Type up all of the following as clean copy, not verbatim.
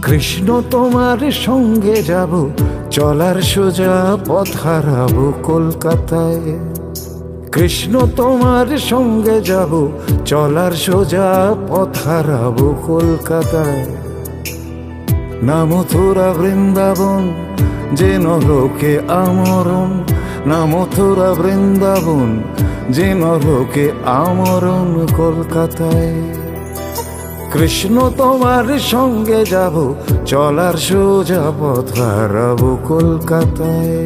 কৃষ্ণ তোমার সঙ্গে যাব, চলার সোজা পথ হারাবো কলকাতায়। কৃষ্ণ তোমার সঙ্গে যাব, চলার সোজা পথ হারাবো কলকাতায়। না মথুরা বৃন্দাবন যে নরকে আমরণ, না মথুরা বৃন্দাবন যে নরকে আমরণ কলকাতায়। কৃষ্ণ তোমার সঙ্গে যাব, চলার সোজা পথ হারাবো কলকাতায়।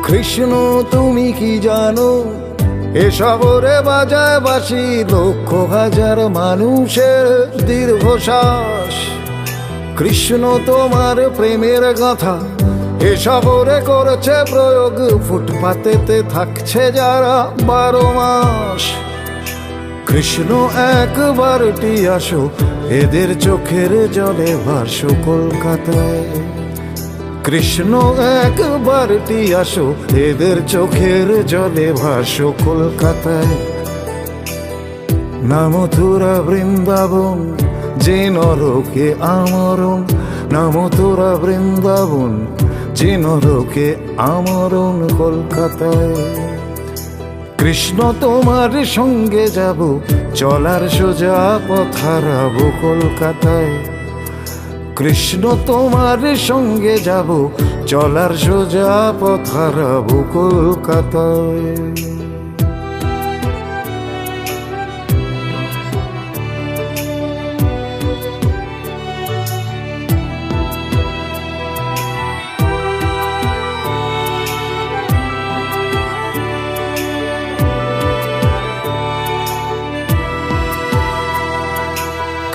কৃষ্ণ তুমি কি জানো, এ শহরে বাজায় বাঁশি লক্ষ হাজার মানুষের দীর্ঘশ্বাস। কৃষ্ণ তোমার প্রেমের গাথা এ শহরে করেছে প্রয়োগ, ফুটপাতেতে থাকছে যারা 12 মাস। কৃষ্ণ একবারটি আসো, এদের চোখের জলে ভাসো কলকাতায়। কৃষ্ণ একবারটি আসো, এদের চোখের জলে ভাসো কলকাতায়। না মথুরা বৃন্দাবন যে নরকে আমরণ, না মথুরা বৃন্দাবন যে নরকে আমরণ কলকাতায়। কৃষ্ণ তোমার সঙ্গে যাব, চলার সোজা পথ হারাবো কলকাতায়। কৃষ্ণ তোমার সঙ্গে যাব, চলার সোজা পথ হারাবো কলকাতায়।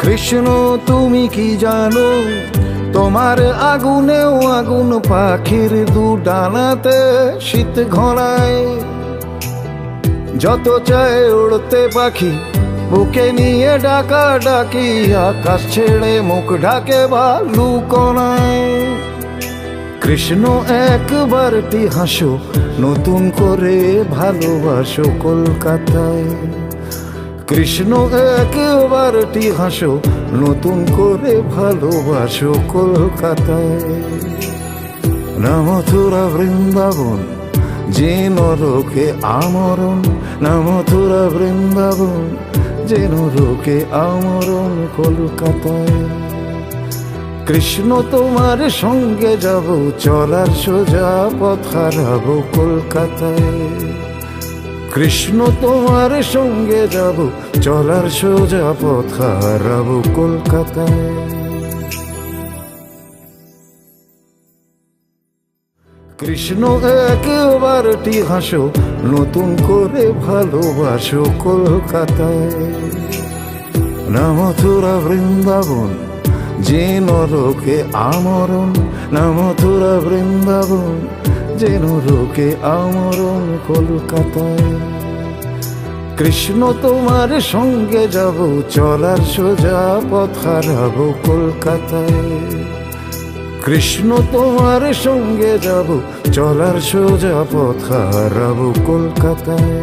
কৃষ্ণ তুমি কি জানো, তোমার আগুনেও আগুন পাখির 2 ডানাতে শীত ঘনায়। যত চায় উড়তে পাখি বুকে নিয়ে ডাকা ডাকি, আকাশ ছেড়ে মুখ ঢাকে বালু কণায়। কৃষ্ণ একবারটি হাসো, নতুন করে ভালোবাসো কলকাতায়। কৃষ্ণ একবারটি হাসো, নতুন করে ভালোবাসো কলকাতায়। না মথুরা বৃন্দাবন যে নরকে আমরণ, না মথুরা বৃন্দাবন যে নরকে আমরণ কলকাতায়। কৃষ্ণ তোমার সঙ্গে যাব, চলার সোজা পথ হারাবো কলকাতায়। কৃষ্ণ তোমার সঙ্গে যাব, চলার সোজা পথ হারাবো কলকাতায়। কৃষ্ণ একবারটি হাসো, নতুন করে ভালোবাসো কলকাতায়। না মথুরা বৃন্দাবন যে নরকে আমরণ, না মথুরা বৃন্দাবন যে নরকে আমরণ কলকাতায়। কৃষ্ণ তোমার সঙ্গে যাব, চলার সোজা পথ হারাবো কলকাতায়। কৃষ্ণ তোমার সঙ্গে যাব, চলার সোজা পথ হারাবো কলকাতায়।